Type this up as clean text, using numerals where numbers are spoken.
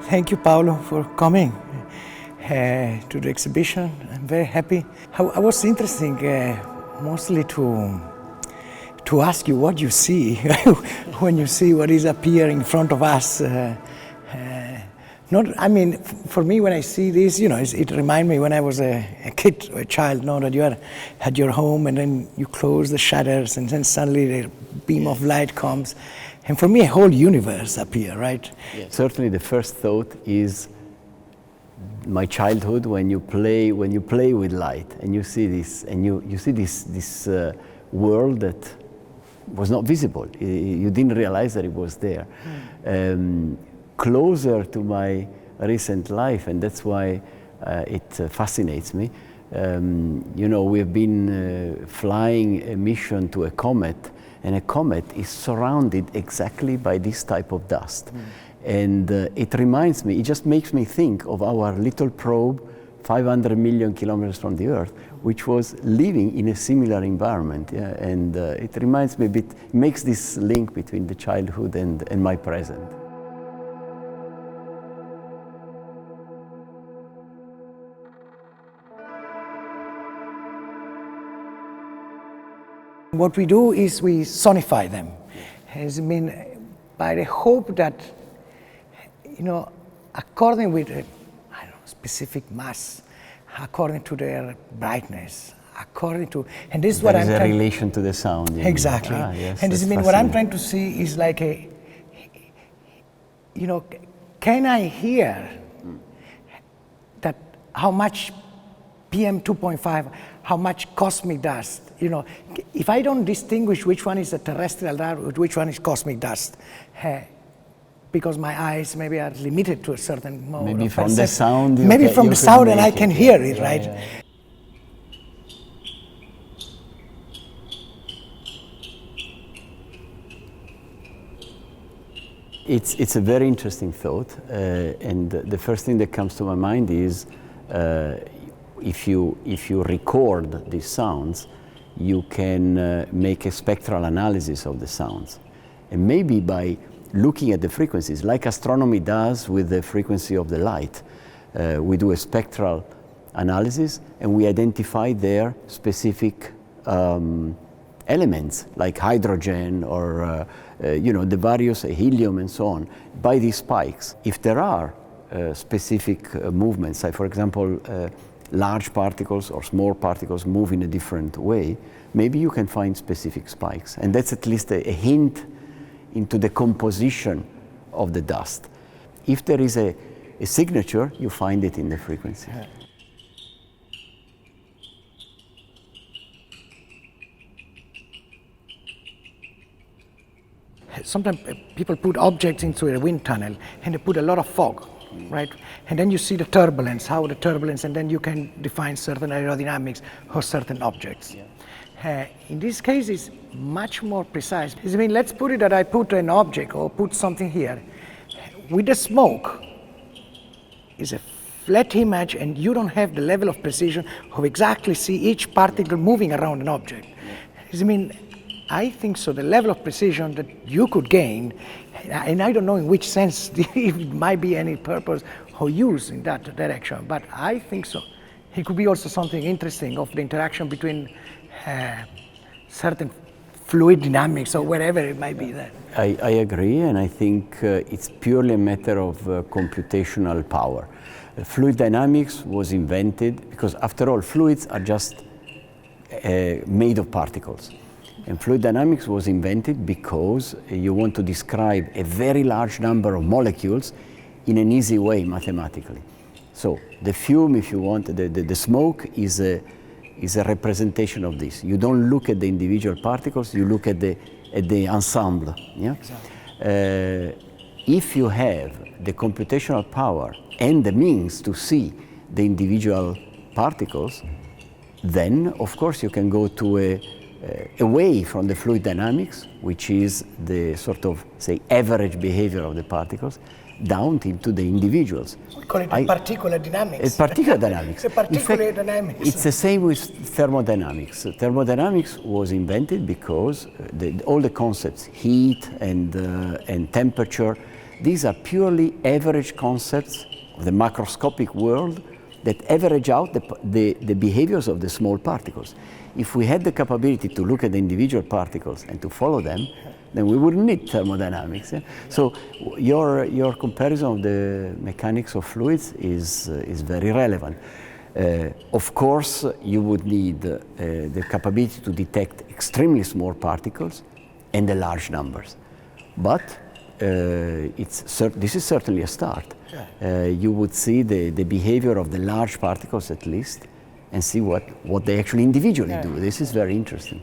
Thank you, Paolo, for coming to the exhibition. I'm very happy. I was interesting mostly to ask you what you see when you see what is appearing in front of us. For me, when I see this, it reminds me when I was a kid or a child, that you had your home and then you close the shutters and then suddenly the beam of light comes. And for me, a whole universe appears, right? Yes. Certainly the first thought is my childhood when you play with light and you see this, and you see this world that was not visible. You didn't realize that it was there. Closer to my recent life, and that's why it fascinates me. We've been flying a mission to a comet, and a comet is surrounded exactly by this type of dust. And it reminds me, it just makes me think of our little probe 500 million kilometers from the Earth, which was living in a similar environment. Yeah? And it reminds me a bit, it makes this link between the childhood and my present. What we do is we sonify them. By the hope that, according with specific mass, according to their brightness, and this is what I'm trying. There is a relation to the sound. Exactly. Yes, and this what I'm trying to see is like can I hear that how much PM 2.5, how much cosmic dust, if I don't distinguish which one is a terrestrial dust, which one is cosmic dust, because my eyes maybe are limited to a certain mode. Maybe from the sound. Maybe from the sound, and I can hear it, right? Yeah. It's a very interesting thought, and the first thing that comes to my mind is if you record these sounds, you can make a spectral analysis of the sounds, and maybe by looking at the frequencies, like astronomy does with the frequency of the light, we do a spectral analysis and we identify their specific elements, like hydrogen or the various helium and so on, by these spikes. If there are specific movements, like for example large particles or small particles move in a different way, maybe you can find specific spikes, and that's at least a hint into the composition of the dust. If there is a signature, you find it in the frequency. Yeah. Sometimes people put objects into a wind tunnel and they put a lot of fog, right? And then you see the turbulence, and then you can define certain aerodynamics or certain objects. Yeah. In this case, it's much more precise. Let's put it that I put an object or put something here. With the smoke, it's a flat image and you don't have the level of precision of exactly see each particle moving around an object. Yeah. I think so, the level of precision that you could gain, and I don't know in which sense it might be any purpose or use in that direction, but I think so. It could be also something interesting of the interaction between certain fluid dynamics or whatever it might be there. I agree, and I think it's purely a matter of computational power. Fluid dynamics was invented because, after all, fluids are just made of particles. And fluid dynamics was invented because you want to describe a very large number of molecules in an easy way mathematically. So the fume, if you want, the smoke is a representation of this. You don't look at the individual particles, you look at the ensemble. Yeah? Exactly. If you have the computational power and the means to see the individual particles, then of course you can go to away from the fluid dynamics, which is the sort of, say, average behavior of the particles, down into the individuals. We call it particular dynamics. Particular dynamics. Particular dynamics. It's the same with thermodynamics. Thermodynamics was invented because all the concepts, heat and temperature, these are purely average concepts of the macroscopic world that average out the behaviors of the small particles. If we had the capability to look at the individual particles and to follow them, then we wouldn't need thermodynamics. Yeah? So your comparison of the mechanics of fluids is very relevant. Of course, you would need the capability to detect extremely small particles and the large numbers. But this is certainly a start. You would see the behavior of the large particles at least, and see what they actually individually do. This is very interesting.